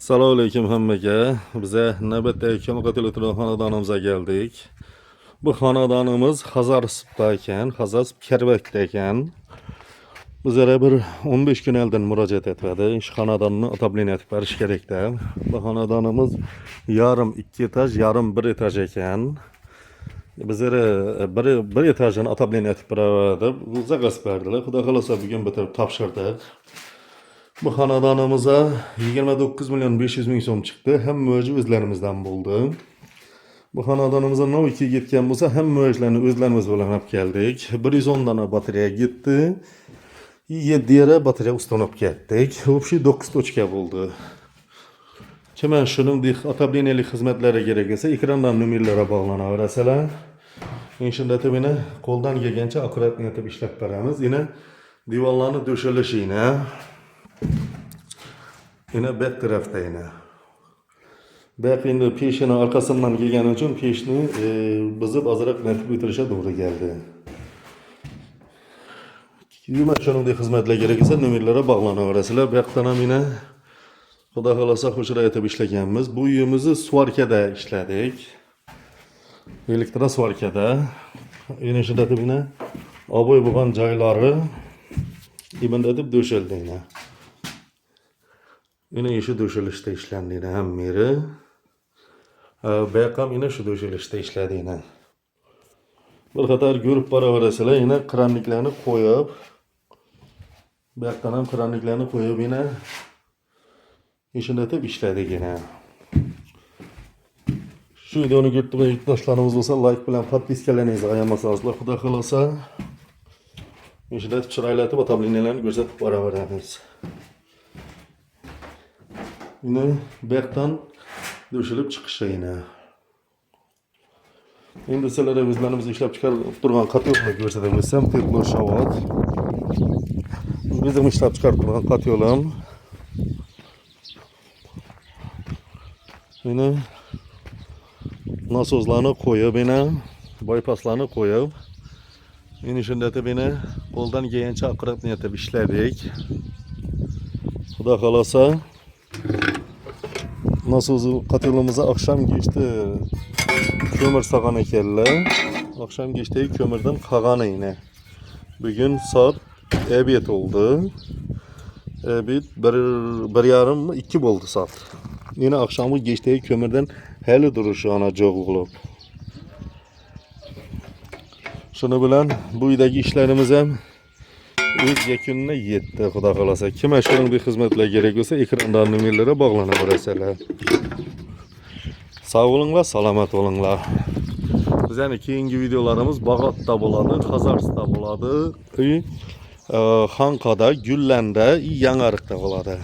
Assalomu alaykum hammaga. Bize navbatdagi Kamqatil o'tirgan xonadonimizga geldik. Bu xonadonimiz Xazarsibda ekan, Xazarsib Kerbakda ekan. Bizlere bir 15 gün elden müracaat etmedi. Şu xonadonni otableniya etib berish kerakda. Bu xonadonimiz yarım 2 etaj, yarım 1 etaj ekan. Bizlere bir etajdan otableniya etib beradi. Zagas berdiler. Xudo xolasa bugun bitirib topshirdik. Bu xonadonimizga 29 milyon 500 ming so'm chiqdi. Hem mo'ji o'zlarimizdan bo'ldi. Bu xonadonimizga Noviki ketgan bo'lsa, ham mo'jlarni o'zlarimiz bilan olib keldik. 110 dona batareya ketdi. 7 yere batareya ustanib ketdik. Общий 9 точка bo'ldi. Kim shuningdek otableniyalik xizmatlari kerak bo'lsa, ekrandan nomerlarga bog'lanaverasizlar. Shunda tabiiyki qo'ldan kelgancha akkuratni etib ishlab beramiz. Yine divanlarni döşelişine. Yine back tarafta yine. Back endi peshini arkasından kelgani uchun peshni buzib azroq netib o'tirishga to'g'ri keldi. Yine shuningdek xizmatlar kerak bo'lsa, nomerlarga bog'lanaverasizlar. Backdan ham yine Xudo xolasa qo'shira etib ishlaganmiz. Bu uyimizni svarkada ishladik. Elektro svarkada. Yine shunda yine oboy bo'lgan joylari ibn etib döşeldi yine. Yine işi döşelişte işlendi yine hem meri. Bayakam yine şu döşelişte işledi yine. Bir kadar görüp baraverasizlar yine kranliklerini koyup bayaktan ham kranliklerini koyup yine işini etip işledik yine. Şu videonu gördüğünüz yurttaşlarımız olsa like bilen podpiskalarınızı ayırmasanızlar Xudo xolasa işini etip çıraylatıp otableniyalarni ko'rsatib boraveramiz. Yine bayaktan döşelip çıkışı yine. Endi sizlarga o'zlarimiz ishlab chiqarib turgan qatyolni ko'rsatib o'tsam, Teplo Shavot. Bizim ishlab chiqarib turgan qatyolim. Yine nasozlarni qo'yib, yine bypasslarni qo'yib, yine shunda yine qo'ldan kelgancha akkuratni etib ishladik. Xudo xolasa Nasıl katyolumuza akşam geçti kömür sağan ekerler. Akşam geçti kömürden kağanı yine. Bugün saat ebiyet oldu. Ebiyet bir yarım mı 2 oldu saat. Yine akşamı geçti kömürden heli duruşu ana çoğulup. Şunu bilen bu uydaki işlerimiz hem öz yakınına yetti Xudo xolasa. Kim shuningdek xizmatlar kerak bo'lsa, ekrandan nomerlarga bog'lanaverasizlar. Sağ olinglar, salomat bo'linglar. Bizning keyingi videolarimiz Bag'atda bo'ladi, Xazarsda bo'ladi, Xanqada, Gullanda, Yangiariqda bo'ladi.